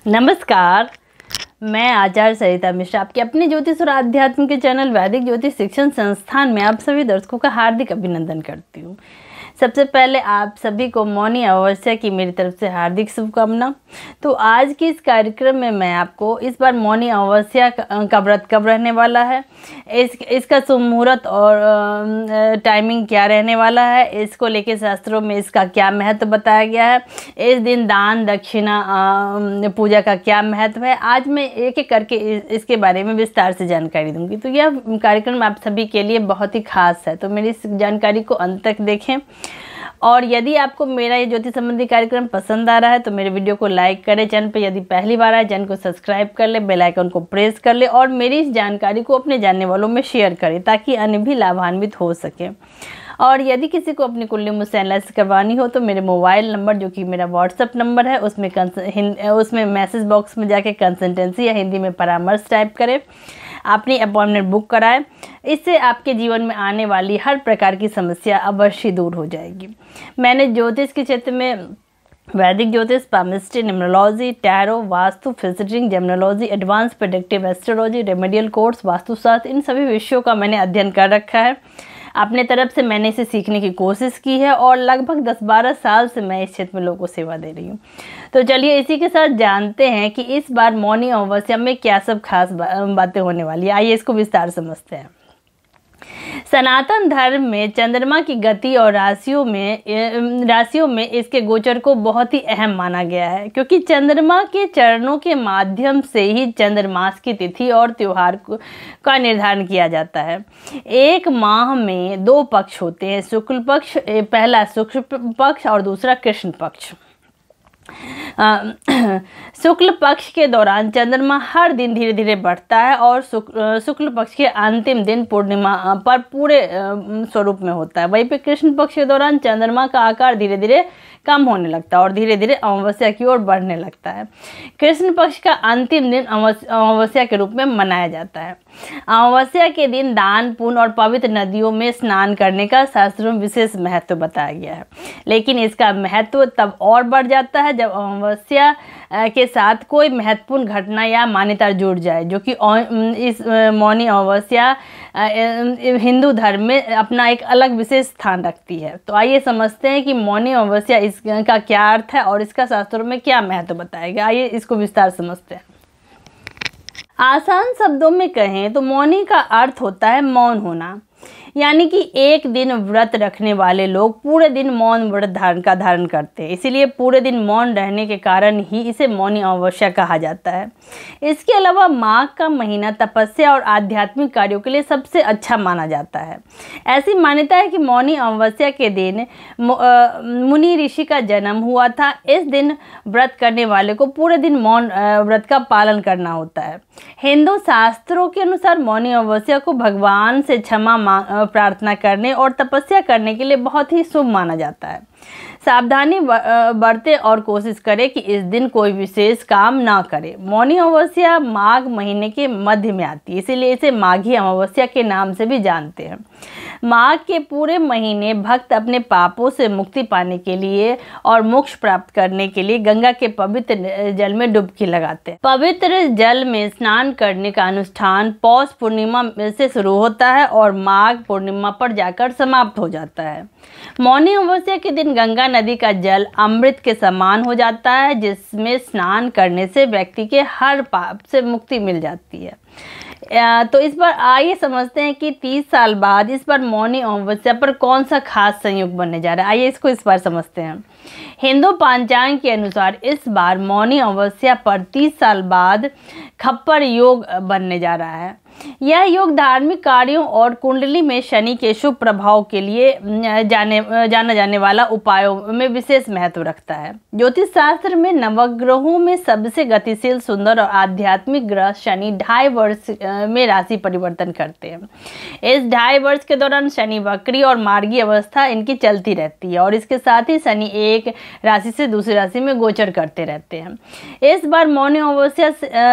नमस्कार, मैं आचार्य सरिता मिश्रा आपके अपने ज्योतिष और आध्यात्म के चैनल वैदिक ज्योतिष शिक्षण संस्थान में आप सभी दर्शकों का हार्दिक अभिनंदन करती हूँ। सबसे पहले आप सभी को मौनी अमावस्या की मेरी तरफ से हार्दिक शुभकामना। तो आज के इस कार्यक्रम में मैं आपको इस बार मौनी अमावस्या का व्रत कब रहने वाला है, इसका शुभ मुहूर्त और टाइमिंग क्या रहने वाला है, इसको लेके शास्त्रों में इसका क्या महत्व बताया गया है, इस दिन दान दक्षिणा पूजा का क्या महत्व है, आज मैं एक एक करके इसके बारे में विस्तार से जानकारी दूंगी। तो यह कार्यक्रम आप सभी के लिए बहुत ही खास है, तो मेरी इस जानकारी को अंत तक देखें। और यदि आपको मेरा ये ज्योतिष संबंधी कार्यक्रम पसंद आ रहा है तो मेरे वीडियो को लाइक करें, चैनल पर यदि पहली बार आए चैनल को सब्सक्राइब कर ले, बेल आइकन को प्रेस कर ले और मेरी इस जानकारी को अपने जानने वालों में शेयर करें ताकि अन्य भी लाभान्वित हो सके। और यदि किसी को अपनी कुंडली मुझसे एनालिसिस करवानी हो तो मेरे मोबाइल नंबर जो कि मेरा व्हाट्सअप नंबर है उसमें मैसेज बॉक्स में जाके कंसल्टेंसी या हिंदी में परामर्श टाइप करें, अपनी अपॉइंटमेंट बुक कराएं। इससे आपके जीवन में आने वाली हर प्रकार की समस्या अवश्य दूर हो जाएगी। मैंने ज्योतिष के क्षेत्र में वैदिक ज्योतिष, पामिस्ट्री, न्यूमरोलॉजी, टैरो, वास्तु, फिजिटिंग, gemology, advance predictive astrology, remedial course, vastushastra, इन सभी विषयों का मैंने अध्ययन कर रखा है। अपने तरफ से मैंने इसे सीखने की कोशिश की है और लगभग 10-12 साल से मैं इस क्षेत्र में लोगों को सेवा दे रही हूँ। तो चलिए इसी के साथ जानते हैं कि इस बार मौनी अमावस्या में क्या सब खास बातें होने वाली है। आइए इसको विस्तार समझते हैं। सनातन धर्म में चंद्रमा की गति और राशियों में इसके गोचर को बहुत ही अहम माना गया है, क्योंकि चंद्रमा के चरणों के माध्यम से ही चंद्रमास की तिथि और त्योहार का निर्धारण किया जाता है। एक माह में 2 पक्ष होते हैं, शुक्ल पक्ष, पहला शुक्ल पक्ष और दूसरा कृष्ण पक्ष। शुक्ल पक्ष के दौरान चंद्रमा हर दिन धीरे धीरे बढ़ता है और शुक्ल पक्ष के अंतिम दिन पूर्णिमा पर पूरे स्वरूप में होता है। वहीं पे कृष्ण पक्ष के दौरान चंद्रमा का आकार धीरे धीरे कम होने लगता है और धीरे धीरे अमावस्या की ओर बढ़ने लगता है। कृष्ण पक्ष का अंतिम दिन अमावस्या के रूप में मनाया जाता है। अमावस्या के दिन दान पुण्य और पवित्र नदियों में स्नान करने का शास्त्रों में विशेष महत्व बताया गया है, लेकिन इसका महत्व तब और बढ़ जाता है जब अमावस्या के साथ कोई महत्वपूर्ण घटना या मान्यता जुड़ जाए, जो कि इस मौनी अमावस्या हिंदू धर्म में अपना एक अलग विशेष स्थान रखती है। तो आइए समझते हैं कि मौनी अमावस्या इसका क्या अर्थ है और इसका शास्त्रों में क्या महत्व बताया गया। आइए इसको विस्तार समझते हैं। आसान शब्दों में कहें तो मौनी का अर्थ होता है मौन होना, यानी कि एक दिन व्रत रखने वाले लोग पूरे दिन मौन व्रत धारण करते हैं, इसीलिए पूरे दिन मौन रहने के कारण ही इसे मौनी अमावस्या कहा जाता है। इसके अलावा माघ का महीना तपस्या और आध्यात्मिक कार्यों के लिए सबसे अच्छा माना जाता है। ऐसी मान्यता है कि मौनी अमावस्या के दिन मुनि ऋषि का जन्म हुआ था। इस दिन व्रत करने वाले को पूरे दिन मौन व्रत का पालन करना होता है। हिंदू शास्त्रों के अनुसार मौनी अमावस्या को भगवान से क्षमा प्रार्थना करने और तपस्या करने के लिए बहुत ही शुभ माना जाता है। सावधानी बरतें और कोशिश करें कि इस दिन कोई विशेष काम ना करें। मौनी अमावस्या माघ महीने के मध्य में आती है, इसीलिए इसे माघी अमावस्या के नाम से भी जानते हैं। माघ के पूरे महीने भक्त अपने पापों से मुक्ति पाने के लिए और मोक्ष प्राप्त करने के लिए गंगा के पवित्र जल में डुबकी लगाते हैं। पवित्र जल में स्नान करने का अनुष्ठान पौष पूर्णिमा से शुरू होता है और माघ पूर्णिमा पर जाकर समाप्त हो जाता है। मौनी अमावस्या के दिन गंगा नदी का जल अमृत के समान हो जाता है, जिसमें स्नान करने से व्यक्ति के हर पाप से मुक्ति मिल जाती है। तो इस बार आइए समझते हैं कि 30 साल बाद इस बार मौनी अमावस्या पर कौन सा खास संयोग बनने जा रहा है। आइए इसको इस बार समझते हैं। हिंदू पंचांग के अनुसार इस बार मौनी अमावस्या पर 30 साल बाद खप्पर योग बनने जा रहा है। यह योग धार्मिक कार्यों और कुंडली में शनि के शुभ प्रभाव के लिए जाना जाने वाला उपायों में विशेष महत्व रखता है। ज्योतिष शास्त्र में नवग्रहों में सबसे गतिशील, सुंदर और आध्यात्मिक ग्रह शनि 2.5 वर्ष में राशि परिवर्तन करते हैं। इस 2.5 वर्ष के दौरान शनि वक्री और मार्गी अवस्था इनकी चलती रहती है और इसके साथ ही शनि एक राशि से दूसरी राशि में गोचर करते रहते हैं। इस बार मौनी अमावस्या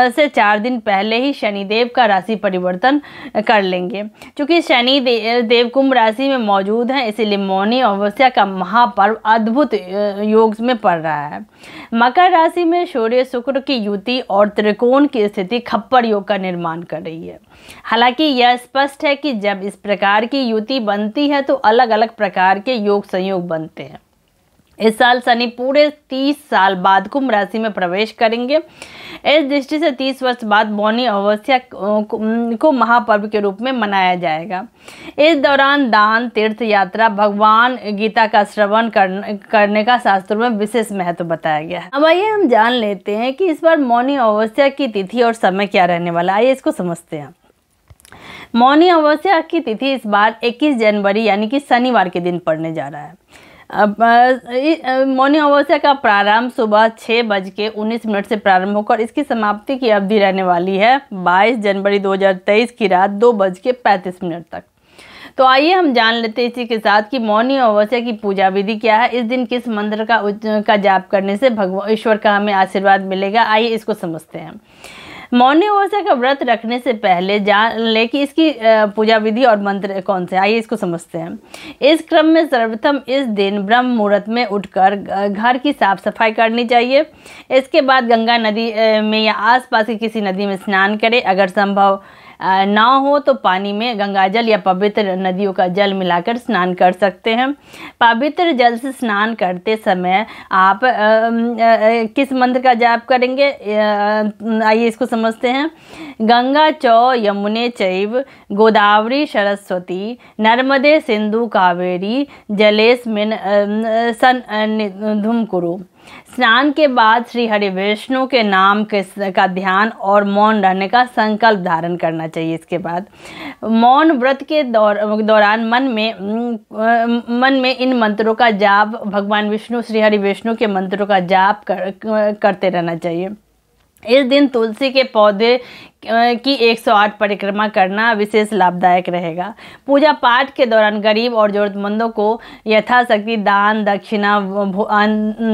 से 4 दिन पहले ही शनिदेव का राशि परिवर्तन कर लेंगे। क्योंकि शनि देव कुंभ राशि में मौजूद हैं, इसीलिए मौनी अमावस्या का महापर्व अद्भुत योग में पड़ रहा है। मकर राशि में सूर्य शुक्र की युति और त्रिकोण की स्थिति खप्पर योग का निर्माण कर रही है। हालांकि यह स्पष्ट है कि जब इस प्रकार की युति बनती है तो अलग अलग प्रकार के योग संयोग बनते हैं। इस साल शनि पूरे 30 साल बाद कुंभ राशि में प्रवेश करेंगे। इस दृष्टि से 30 वर्ष बाद मौनी अमावस्या को महापर्व के रूप में मनाया जाएगा। इस दौरान दान, तीर्थ यात्रा, भगवान गीता का श्रवण करने का शास्त्रों में विशेष महत्व बताया गया है। अब आइए हम जान लेते हैं कि इस बार मौनी अमावस्या की तिथि और समय क्या रहने वाला है। आइए इसको समझते हैं। मौनी अमावस्या की तिथि इस बार 21 जनवरी यानी कि शनिवार के दिन पड़ने जा रहा है। अब मौनी अमावस्या का प्रारंभ सुबह 6:19 से प्रारंभ होकर इसकी समाप्ति की अवधि रहने वाली है 22 जनवरी 2023 की रात 2:35 तक। तो आइए हम जान लेते हैं इसी के साथ कि मौनी अमावस्या की पूजा विधि क्या है, इस दिन किस मंत्र का जाप करने से भगवान ईश्वर का हमें आशीर्वाद मिलेगा। आइए इसको समझते हैं। मौनी अमावस्या का व्रत रखने से पहले जान ले कि इसकी पूजा विधि और मंत्र कौन से। आइए इसको समझते हैं। इस क्रम में सर्वप्रथम इस दिन ब्रह्म मुहूर्त में उठकर घर की साफ सफाई करनी चाहिए। इसके बाद गंगा नदी में या आसपास की किसी नदी में स्नान करें। अगर संभव ना हो तो पानी में गंगाजल या पवित्र नदियों का जल मिलाकर स्नान कर सकते हैं। पवित्र जल से स्नान करते समय आप किस मंत्र का जाप करेंगे, आइए इसको समझते हैं। गंगा चौ यमुने चैव गोदावरी सरस्वती नर्मदे सिंधु कावेरी जलेस्मिन् सन्निधिं कुरु। स्नान के बाद श्री हरि विष्णु के नाम का ध्यान और मौन रहने का संकल्प धारण करना चाहिए। इसके बाद मौन व्रत के दौरान मन में इन मंत्रों का जाप, भगवान विष्णु श्री हरि विष्णु के मंत्रों का जाप करते रहना चाहिए। इस दिन तुलसी के पौधे की 108 परिक्रमा करना विशेष लाभदायक रहेगा। पूजा पाठ के दौरान गरीब और जरूरतमंदों को यथाशक्ति दान, दक्षिणा,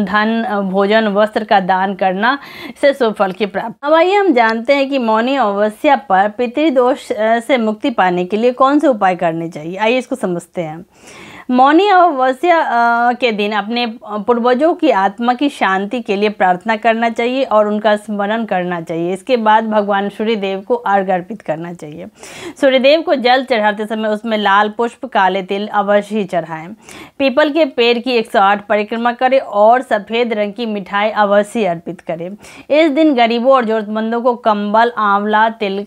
धन, भोजन, वस्त्र का दान करना से शुभ फल की प्राप्ति। अब आइए हम जानते हैं कि मौनी अमावस्या पर पितृदोष से मुक्ति पाने के लिए कौन से उपाय करने चाहिए। आइए इसको समझते हैं। मौनी अमावस्या के दिन अपने पूर्वजों की आत्मा की शांति के लिए प्रार्थना करना चाहिए और उनका स्मरण करना चाहिए। इसके बाद भगवान सूर्यदेव को अर्घ्य अर्पित करना चाहिए। सूर्यदेव को जल चढ़ाते समय उसमें लाल पुष्प, काले तिल अवश्य ही चढ़ाएं। पीपल के पेड़ की 108 परिक्रमा करें और सफ़ेद रंग की मिठाई अवश्य अर्पित करें। इस दिन गरीबों और जरूरतमंदों को कंबल, आंवला, तिल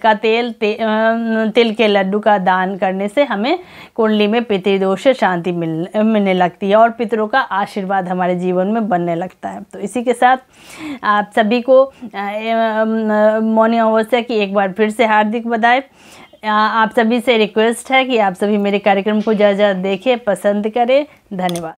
के लड्डू का दान करने से हमें कुंडली में पितृदोष से शांति मिलने लगती है और पितरों का आशीर्वाद हमारे जीवन में बनने लगता है। तो इसी के साथ आप सभी को मौनी अमावस्या की एक बार फिर से हार्दिक बधाई। आप सभी से रिक्वेस्ट है कि आप सभी मेरे कार्यक्रम को ज़्यादा देखें, पसंद करें। धन्यवाद।